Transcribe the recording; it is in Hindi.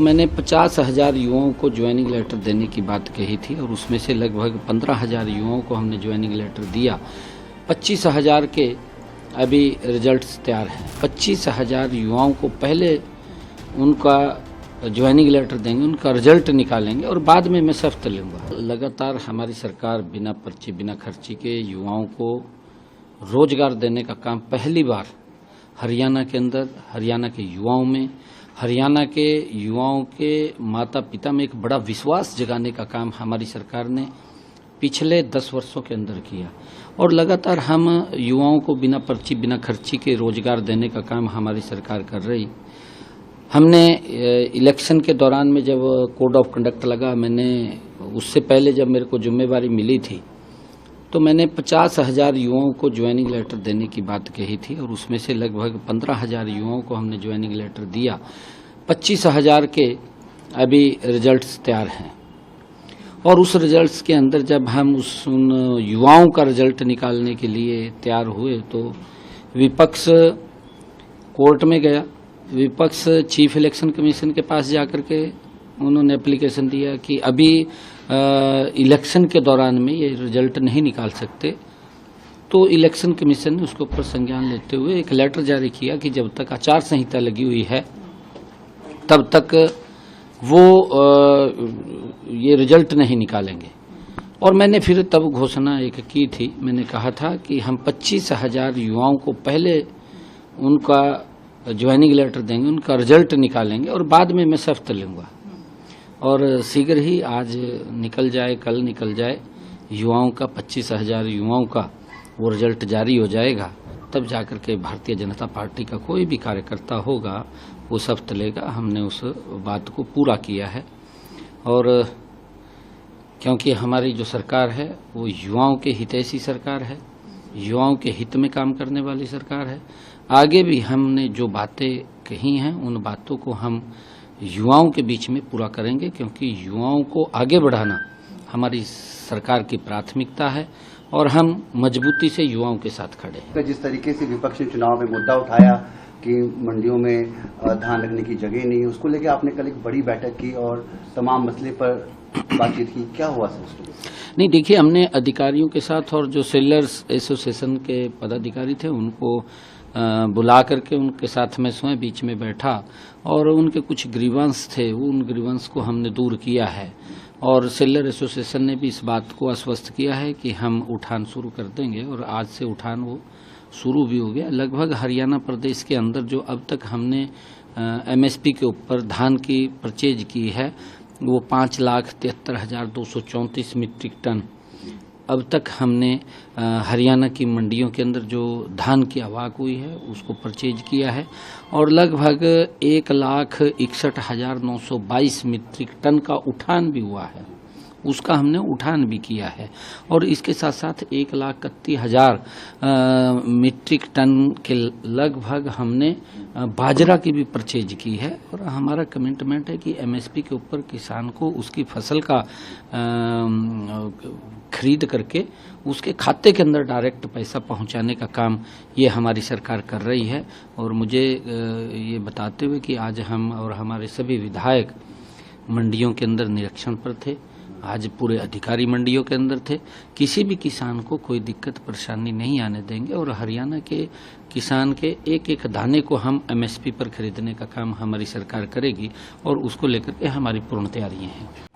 मैंने 50,000 युवाओं को ज्वाइनिंग लेटर देने की बात कही थी और उसमें से लगभग 15,000 युवाओं को हमने ज्वाइनिंग लेटर दिया। 25,000 के अभी रिजल्ट्स तैयार हैं। 25,000 युवाओं को पहले उनका ज्वाइनिंग लेटर देंगे, उनका रिजल्ट निकालेंगे और बाद में मैं सख्त लूँगा। लगातार हमारी सरकार बिना पर्ची बिना खर्ची के युवाओं को रोजगार देने का काम पहली बार हरियाणा के अंदर, हरियाणा के युवाओं में, हरियाणा के युवाओं के माता पिता में एक बड़ा विश्वास जगाने का काम हमारी सरकार ने पिछले 10 वर्षों के अंदर किया और लगातार हम युवाओं को बिना पर्ची बिना खर्ची के रोजगार देने का काम हमारी सरकार कर रही। हमने इलेक्शन के दौरान में जब कोड ऑफ कंडक्ट लगा, मैंने उससे पहले जब मेरे को जिम्मेवारी मिली थी तो मैंने 50,000 युवाओं को ज्वाइनिंग लेटर देने की बात कही थी और उसमें से लगभग 15,000 युवाओं को हमने ज्वाइनिंग लेटर दिया। 25,000 के अभी रिजल्ट्स तैयार हैं और उस रिजल्ट्स के अंदर जब हम उन युवाओं का रिजल्ट निकालने के लिए तैयार हुए तो विपक्ष कोर्ट में गया। विपक्ष चीफ इलेक्शन कमीशन के पास जाकर के उन्होंने एप्लीकेशन दिया कि अभी इलेक्शन के दौरान में ये रिजल्ट नहीं निकाल सकते। तो इलेक्शन कमीशन ने उसके ऊपर संज्ञान लेते हुए एक लेटर जारी किया कि जब तक आचार संहिता लगी हुई है तब तक वो ये रिजल्ट नहीं निकालेंगे। और मैंने फिर तब घोषणा एक की थी, मैंने कहा था कि हम 25,000 युवाओं को पहले उनका ज्वाइनिंग लेटर देंगे, उनका रिजल्ट निकालेंगे और बाद में मैं शर्त लूँगा। और शीघ्र ही आज निकल जाए, कल निकल जाए युवाओं का, 25,000 युवाओं का वो रिजल्ट जारी हो जाएगा। तब जाकर के भारतीय जनता पार्टी का कोई भी कार्यकर्ता होगा वो शपथ लेगा। हमने उस बात को पूरा किया है और क्योंकि हमारी जो सरकार है वो युवाओं के हितैषी सरकार है, युवाओं के हित में काम करने वाली सरकार है। आगे भी हमने जो बातें कही हैं उन बातों को हम युवाओं के बीच में पूरा करेंगे, क्योंकि युवाओं को आगे बढ़ाना हमारी सरकार की प्राथमिकता है और हम मजबूती से युवाओं के साथ खड़े हैं। जिस तरीके से विपक्ष ने चुनाव में मुद्दा उठाया कि मंडियों में धान रखने की जगह नहीं है, उसको लेकर आपने कल एक बड़ी बैठक की और तमाम मसले पर बातचीत की, क्या हुआ सर उसमें? नहीं, देखिए, हमने अधिकारियों के साथ और जो सेलर्स एसोसिएशन के पदाधिकारी थे उनको बुला करके उनके साथ में स्वयं बीच में बैठा और उनके कुछ ग्रीवांस थे, वो उन ग्रीवांस को हमने दूर किया है और सेलर एसोसिएशन ने भी इस बात को आश्वस्त किया है कि हम उठान शुरू कर देंगे और आज से उठान वो शुरू भी हो गया। लगभग हरियाणा प्रदेश के अंदर जो अब तक हमने एमएसपी के ऊपर धान की परचेज की है वो 5,73,234 मीट्रिक टन अब तक हमने हरियाणा की मंडियों के अंदर जो धान की आवक हुई है उसको परचेज किया है और लगभग 1,61,922 मीट्रिक टन का उठान भी हुआ है, उसका हमने उठान भी किया है। और इसके साथ साथ 1,31,000 मीट्रिक टन के लगभग हमने बाजरा की भी परचेज की है और हमारा कमिटमेंट है कि एमएसपी के ऊपर किसान को उसकी फसल का खरीद करके उसके खाते के अंदर डायरेक्ट पैसा पहुंचाने का काम ये हमारी सरकार कर रही है। और मुझे ये बताते हुए कि आज हम और हमारे सभी विधायक मंडियों के अंदर निरीक्षण पर थे, आज पूरे अधिकारी मंडियों के अंदर थे, किसी भी किसान को कोई दिक्कत परेशानी नहीं आने देंगे और हरियाणा के किसान के एक एक दाने को हम एमएसपी पर खरीदने का काम हमारी सरकार करेगी और उसको लेकर के हमारी पूर्ण तैयारियां हैं।